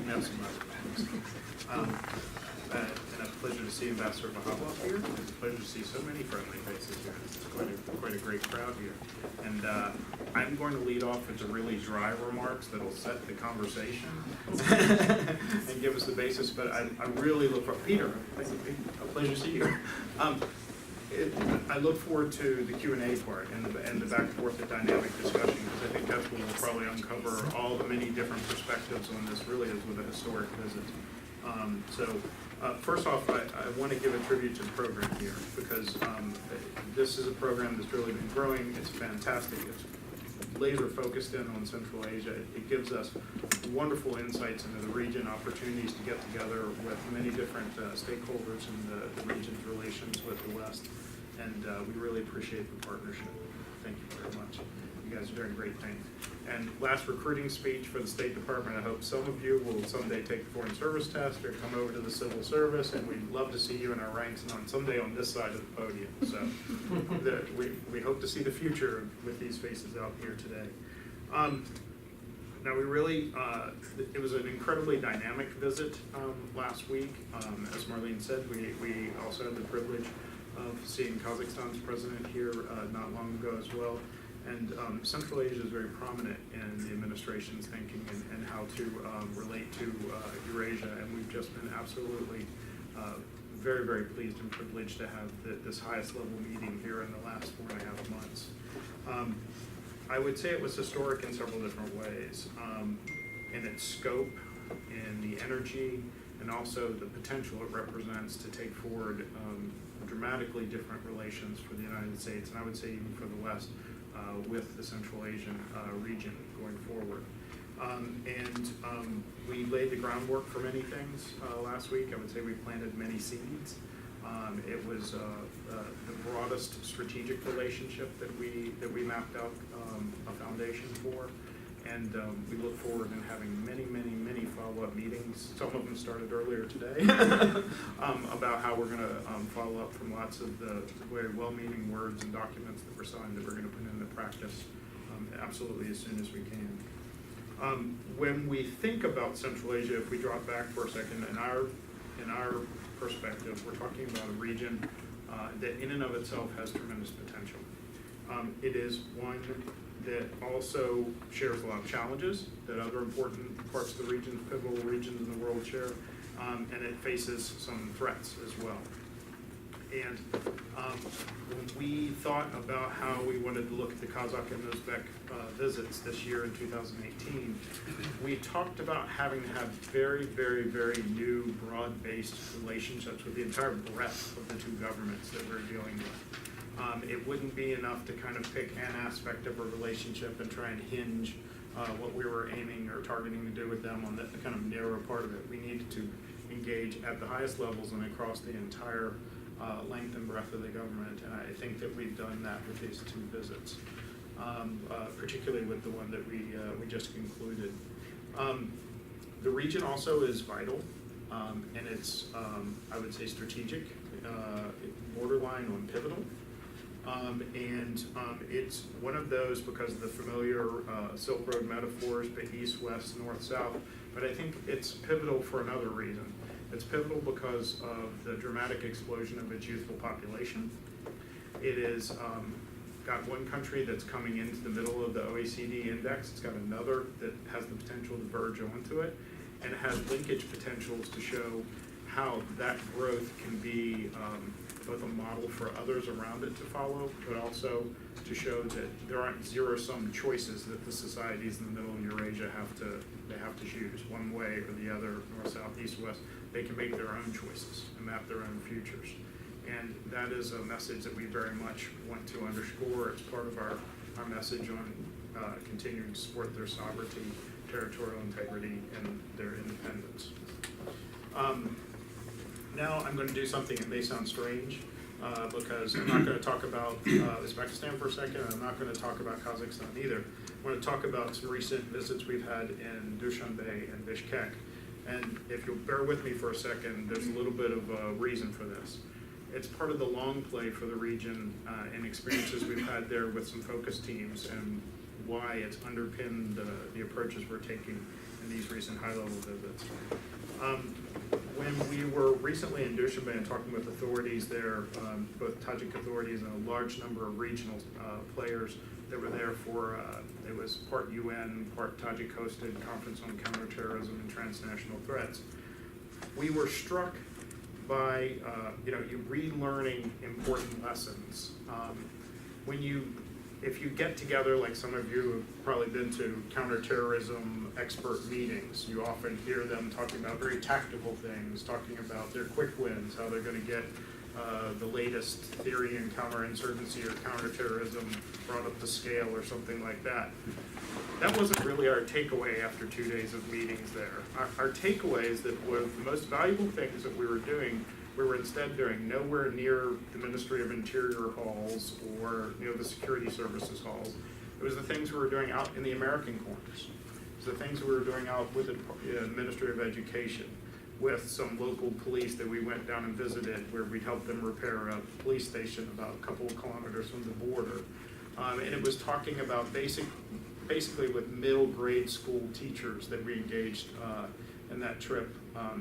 have some other things. And a pleasure to see Ambassador Bahawa here. It's a pleasure to see so many friendly faces here. It's quite a great crowd here. And I'm going to lead off with the really dry remarks that'll set the conversation and give us the basis. But I really look for Peter. Thank you, Pete. A pleasure to see you. I look forward to the Q&A part and the back and forth, the dynamic discussion, because I think that's where we'll probably uncover all the many different perspectives on this. Really is with a historic visit. First off, I want to give a tribute to the program here, because this is a program that's really been growing. It's fantastic. It's laser focused in on Central Asia. It gives us wonderful insights into the region, opportunities to get together with many different stakeholders in the region's relations with the West, and we really appreciate the partnership. Thank you very much. You guys are doing great things. And last recruiting speech for the State Department. I hope some of you will someday take the Foreign Service test or come over to the Civil Service, and we'd love to see you in our ranks and someday on this side of the podium. So we hope to see the future with these faces out here today. Now we really, it was an incredibly dynamic visit last week. As Marlene said, we also had the privilege of seeing Kazakhstan's president here not long ago as well. And Central Asia is very prominent in the administration's thinking and how to relate to Eurasia. And we've just been absolutely very, very pleased and privileged to have this highest level meeting here in the last 4.5 months. I would say it was historic in several different ways, in its scope, in the energy, and also the potential it represents to take forward dramatically different relations for the United States, and I would say even for the West, with the Central Asian region going forward. We laid the groundwork for many things last week. I would say we planted many seeds. It was the broadest strategic relationship that we mapped out a foundation for, and we look forward in having many follow-up meetings. Some of them started earlier today about how we're going to follow up from lots of the very well-meaning words and documents that were signed that we're going to put into practice absolutely as soon as we can. When we think about Central Asia, if we drop back for a second, in our perspective, we're talking about a region that in and of itself has tremendous potential. It is one that also shares a lot of challenges that other important parts of the region, pivotal regions in the world share, and it faces some threats as well. And when we thought about how we wanted to look at the Kazakh and Uzbek visits this year in 2018, we talked about having to have very new, broad-based relationships with the entire breadth of the two governments that we're dealing with. It wouldn't be enough to kind of pick an aspect of a relationship and try and hinge what we were aiming or targeting to do with them on the kind of narrow part of it. We needed to engage at the highest levels and across the entire length and breadth of the government, and I think that we've done that with these two visits, particularly with the one that we just concluded. The region also is vital, and it's, I would say, strategic, borderline on pivotal. It's one of those because of the familiar Silk Road metaphors, the east, west, north, south, but I think it's pivotal for another reason. It's pivotal because of the dramatic explosion of its youthful population. It is got one country that's coming into the middle of the OECD index. It's got another that has the potential to verge onto it, and it has linkage potentials to show how that growth can be both a model for others around it to follow, but also to show that there aren't zero-sum choices that the societies in the middle of Eurasia have to choose one way or the other, north, south, east, west. They can make their own choices and map their own futures. And that is a message that we very much want to underscore. It's part of our message on continuing to support their sovereignty, territorial integrity, and their independence. Now I'm going to do something that may sound strange because I'm not going to talk about Uzbekistan for a second, and I'm not going to talk about Kazakhstan either. I want to talk about some recent visits we've had in Dushanbe and Bishkek. And if you'll bear with me for a second, there's a little bit of a reason for this. It's part of the long play for the region and experiences we've had there with some focus teams and why it's underpinned the approaches we're taking in in these recent high-level visits. When we were recently in Dushanbe talking with authorities there, both Tajik authorities and a large number of regional players that were there for, it was part UN, part Tajik hosted conference on counterterrorism and transnational threats. We were struck by, you relearning important lessons. If you get together, like some of you have probably been to counterterrorism expert meetings, you often hear them talking about very tactical things, talking about their quick wins, how they're going to get the latest theory in counterinsurgency or counterterrorism brought up to scale or something like that. That wasn't really our takeaway after 2 days of meetings there. Our takeaway is that one of the most valuable things that we were doing, we were instead doing nowhere near the Ministry of Interior halls or the security services halls. It was the things we were doing out in the American corners. It was the things we were doing out with the Ministry of Education, with some local police that we went down and visited, where we helped them repair a police station about a couple of kilometers from the border. And it was talking about basically with middle grade school teachers that we engaged in that trip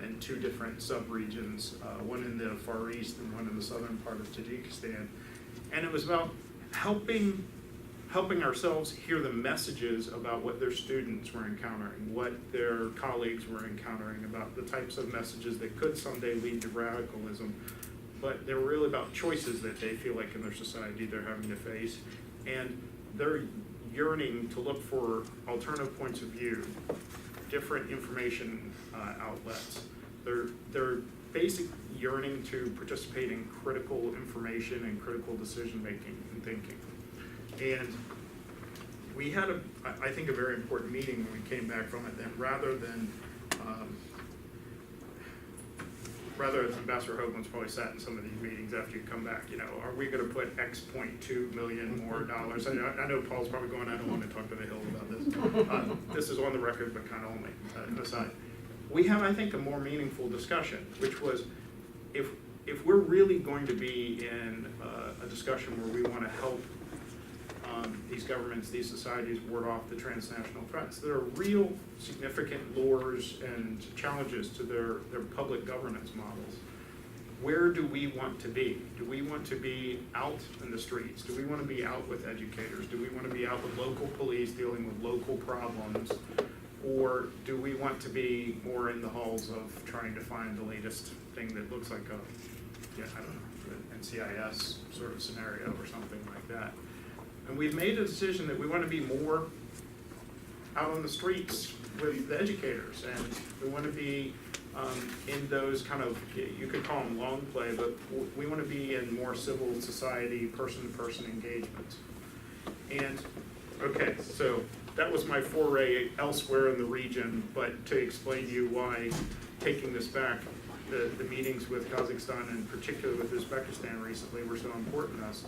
in 2 different sub-regions, one in the Far East and one in the southern part of Tajikistan. And it was about helping ourselves hear the messages about what their students were encountering, what their colleagues were encountering, about the types of messages that could someday lead to radicalism. But they were really about choices that they feel like in their society they're having to face. And they're yearning to look for alternative points of view, different information outlets. They're basically yearning to participate in critical information and critical decision making and thinking. And we had I think a very important meeting when we came back from it. Then rather than as Ambassador Hoagland's probably sat in some of these meetings after you come back, are we going to put X .2 million more dollars? I know Paul's probably going, I don't want to talk to the Hill about this. This is on the record, but kind of only aside. We have, I think, a more meaningful discussion, which was if we're really going to be in a discussion where we want to help these governments, these societies ward off the transnational threats, there are real significant lures and challenges to their public governance models. Where do we want to be? Do we want to be out in the streets? Do we want to be out with educators? Do we want to be out with local police dealing with local problems? Or do we want to be more in the halls of trying to find the latest thing that looks like an NCIS sort of scenario or something like that? And we've made a decision that we want to be more out on the streets with the educators, and we want to be in those kind of, you could call them long play, but we want to be in more civil society, person-to-person engagement. And, okay, so that was my foray elsewhere in the region, but to explain to you why taking this back, the meetings with Kazakhstan, and particularly with Uzbekistan recently, were so important to us.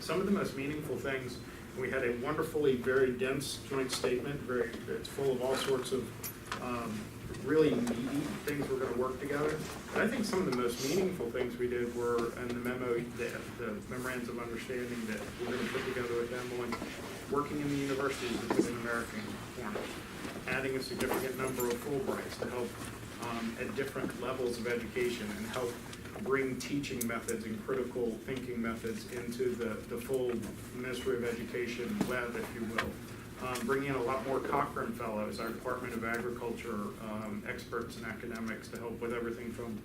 Some of the most meaningful things, we had a wonderfully very dense joint statement, it's full of all sorts of really meaty things we're going to work together. But I think some of the most meaningful things we did were in the memo, the memorandums of understanding that we're going to put together with them on working in the universities within American corners, adding a significant number of Fulbrights to help at different levels of education and help bring teaching methods and critical thinking methods into the full Ministry of Education web, if you will. Bring in a lot more Cochrane Fellows, our Department of Agriculture experts and academics to help with everything from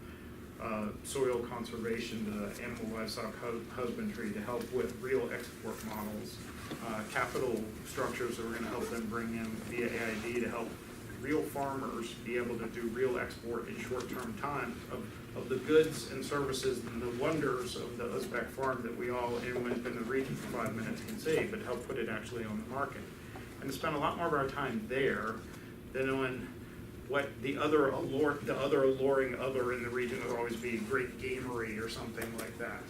soil conservation to animal livestock husbandry, to help with real export models, capital structures that we're going to help them bring in via AID to help real farmers be able to do real export in short-term time of the goods and services and the wonders of the Uzbek farm that we all, anyone who's been in the region for 5 minutes can see, but help put it actually on the market. And to spend a lot more of our time there than on what the other alluring other in the region would always be great gamery or something like that.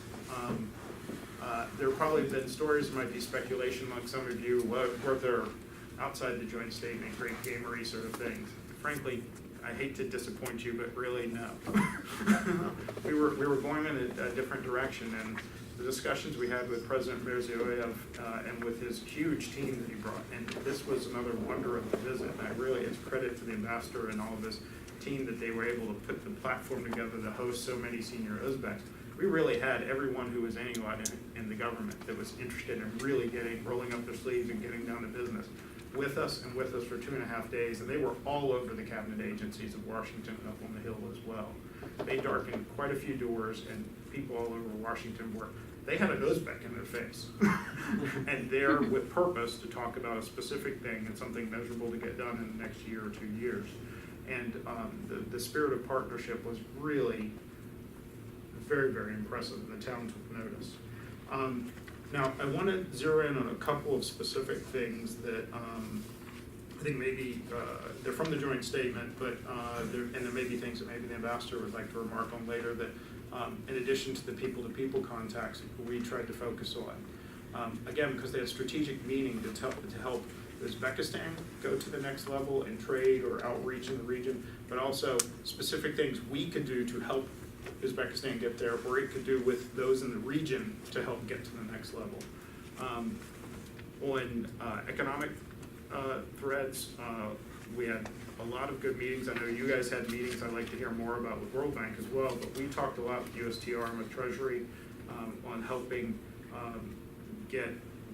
There have probably been stories, there might be speculation among some of you, were there outside the joint statement, great gamery sort of things. Frankly, I hate to disappoint you, but really no. we were going in a different direction, and the discussions we had with President Mirziyoyev and with his huge team that he brought, and this was another wonder of the visit, and I really, it's credit to the ambassador and all of his team that they were able to put the platform together to host so many senior Uzbeks. We really had everyone who was anyone in the government that was interested in really rolling up their sleeves and getting down to business with us and with us for 2.5 days, and they were all over the cabinet agencies of Washington and up on the Hill as well. They darkened quite a few doors, and people all over Washington they had an Uzbek in their face. And there with purpose to talk about a specific thing and something measurable to get done in the next year or 2 years. And the spirit of partnership was really very, very impressive, and the town took notice. Now, I want to zero in on a couple of specific things that I think maybe they're from the joint statement, but there may be things that maybe the ambassador would like to remark on later that, in addition to the people-to-people contacts, we tried to focus on. Again, because they have strategic meaning to help Uzbekistan go to the next level in trade or outreach in the region, but also specific things we could do to help Uzbekistan get there, or it could do with those in the region to help get to the next level. On economic threads, we had a lot of good meetings. I know you guys had meetings I'd like to hear more about with World Bank as well, but we talked a lot with USTR and with Treasury on helping get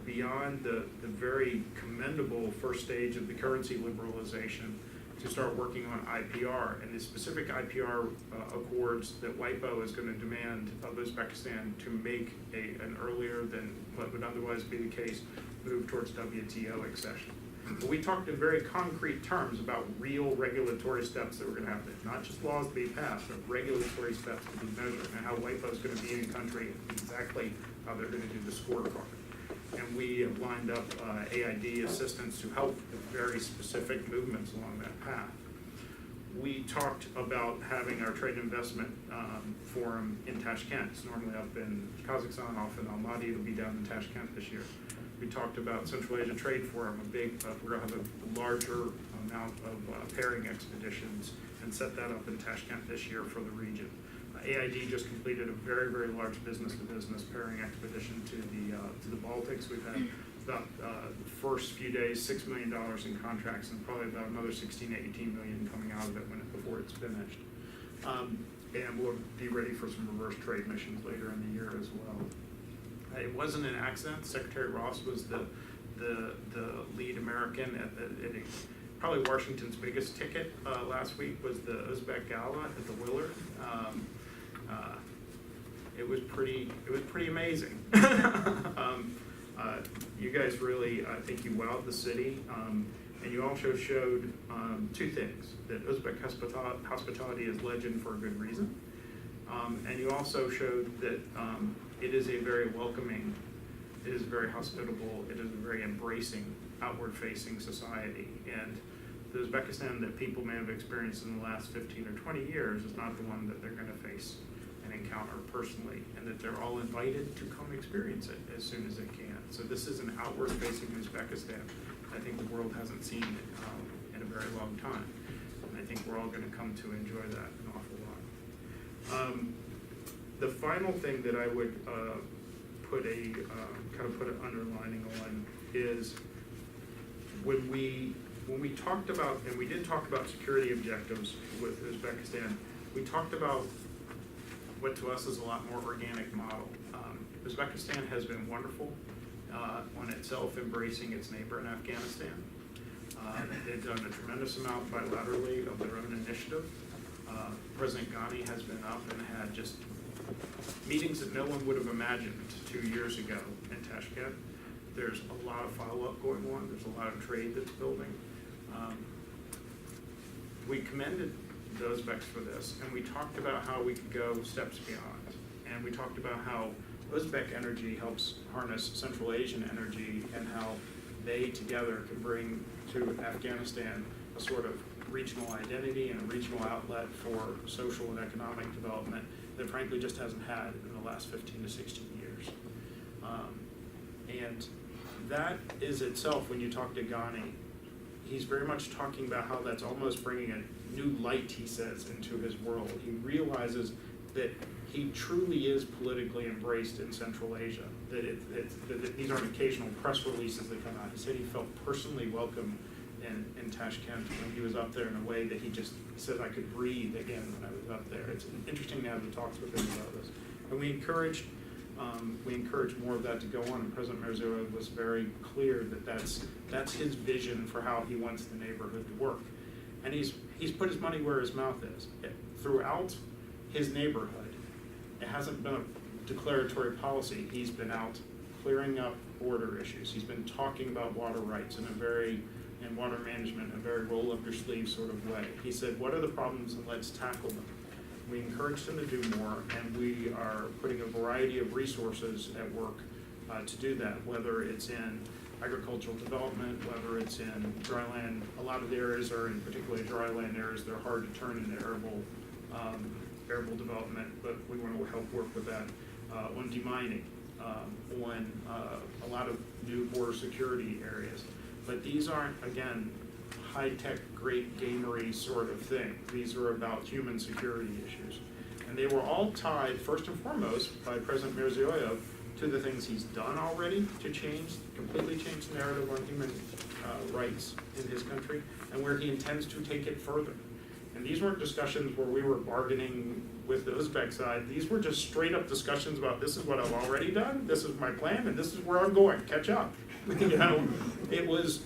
beyond the very commendable first stage of the currency liberalization to start working on IPR, and the specific IPR accords that WIPO is going to demand of Uzbekistan to make an earlier than what would otherwise be the case move towards WTO accession. But we talked in very concrete terms about real regulatory steps that were going to happen, not just laws to be passed, but regulatory steps to be measured, and how WIPO is going to be in country, exactly how they're going to do the scorecard. And we have lined up AID assistance to help with very specific movements along that path. We talked about having our trade investment forum in Tashkent. It's normally up in Kazakhstan, off in Almaty. It'll be down in Tashkent this year. We talked about Central Asia Trade Forum, we're going to have a larger amount of pairing expeditions and set that up in Tashkent this year for the region. AID just completed a very, very large business-to-business pairing expedition to the Baltics. We've had about the first few days, $6 million in contracts, and probably about another 16, 18 million coming out of it before it's finished. And we'll be ready for some reverse trade missions later in the year as well. It wasn't an accident. Secretary Ross was the lead American at probably Washington's biggest ticket last week was the Uzbek Gala at the Willard. It was pretty amazing. You guys really, I think you wowed the city, and you also showed two things: that Uzbek hospitality is legend for a good reason, and you also showed that it is a very welcoming, it is very hospitable, it is a very embracing, outward-facing society. And the Uzbekistan that people may have experienced in the last 15 or 20 years is not the one that they're going to face and encounter personally, and that they're all invited to come experience it as soon as they can. So this is an outward-facing Uzbekistan I think the world hasn't seen in a very long time. And I think we're all going to come to enjoy that an awful lot. The final thing that I would put an underlining on is when we talked about, and we did talk about security objectives with Uzbekistan, we talked about what to us is a lot more organic model. Uzbekistan has been wonderful on itself embracing its neighbor in Afghanistan. They've done a tremendous amount bilaterally of their own initiative. President Ghani has been up and had just meetings that no one would have imagined 2 years ago in Tashkent. There's a lot of follow-up going on. There's a lot of trade that's building. We commended the Uzbeks for this, and we talked about how we could go steps beyond. And we talked about how Uzbek energy helps harness Central Asian energy, and how they together can bring to Afghanistan a sort of regional identity and a regional outlet for social and economic development that frankly just hasn't had in the last 15 to 16 years. And that is itself, when you talk to Ghani, he's very much talking about how that's almost bringing a new light, he says, into his world. He realizes that he truly is politically embraced in Central Asia, that these aren't occasional press releases that come out. He said he felt personally welcome in Tashkent when he was up there in a way that he said, I could breathe again when I was up there. It's interesting to have the talks with him about this. And we encouraged more of that to go on, and President Mirziyoyev was very clear that that's his vision for how he wants the neighborhood to work. And he's put his money where his mouth is. Throughout his neighborhood, it hasn't been a declaratory policy. He's been out clearing up border issues. He's been talking about water rights and water management in a very roll up your sleeve sort of way. He said, what are the problems, and let's tackle them. We encouraged him to do more, and we are putting a variety of resources at work to do that, whether it's in agricultural development, whether it's in dry land. A lot of the areas are in particularly dry land areas. They're hard to turn into arable development, but we want to help work with that. On demining, on a lot of new border security areas. But these aren't, again, high-tech, great gamery sort of thing. These are about human security issues. And they were all tied, first and foremost, by President Mirziyoyev to the things he's done already to completely change the narrative on human rights in his country, and where he intends to take it further. And these weren't discussions where we were bargaining with the Uzbek side. These were just straight up discussions about, this is what I've already done, this is my plan, and this is where I'm going, catch up. You know, it was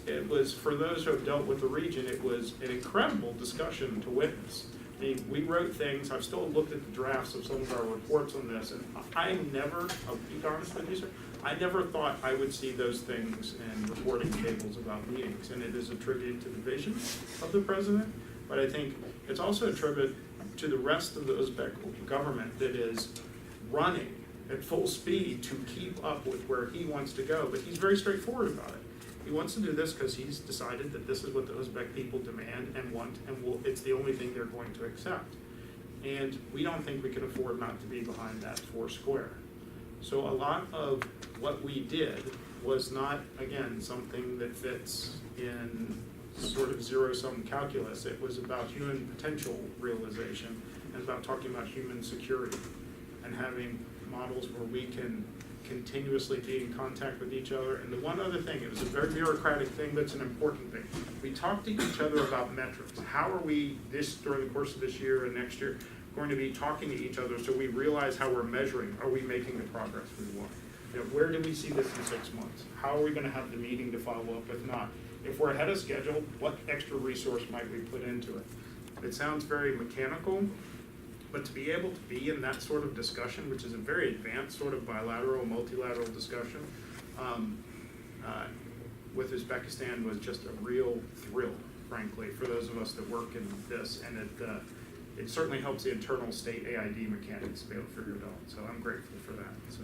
for those who have dealt with the region, it was an incredible discussion to witness. I mean, we wrote things, I've still looked at the drafts of some of our reports on this, and I'll be honest with you, sir, I never thought I would see those things in reporting tables about meetings, and it is a tribute to the vision of the president, but I think it's also a tribute to the rest of the Uzbek government that is running at full speed to keep up with where he wants to go, but he's very straightforward about it. He wants to do this because he's decided that this is what the Uzbek people demand and want, and it's the only thing they're going to accept. And we don't think we can afford not to be behind that four square. So a lot of what we did was not, again, something that fits in sort of zero-sum calculus. It was about human potential realization, and about talking about human security and having models where we can continuously be in contact with each other. And the one other thing, it was a very bureaucratic thing, but it's an important thing. We talked to each other about metrics. How are we, during the course of this year and next year, going to be talking to each other so we realize how we're measuring? Are we making the progress we want? You know, where do we see this in 6 months? How are we going to have the meeting to follow up? If not, if we're ahead of schedule, what extra resource might we put into it? It sounds very mechanical, but to be able to be in that sort of discussion, which is a very advanced sort of bilateral, multilateral discussion, with Uzbekistan was just a real thrill, frankly, for those of us that work in this, and it certainly helps the internal state AID mechanics to be able to figure it out. So I'm grateful for that. So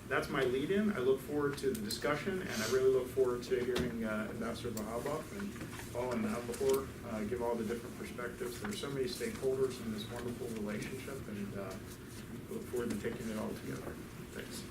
that's my lead-in. I look forward to the discussion, and I really look forward to hearing Ambassador Vahabov and Paul and Abahor give all the different perspectives. There are so many stakeholders in this wonderful relationship, and I look forward to taking it all together. Thanks.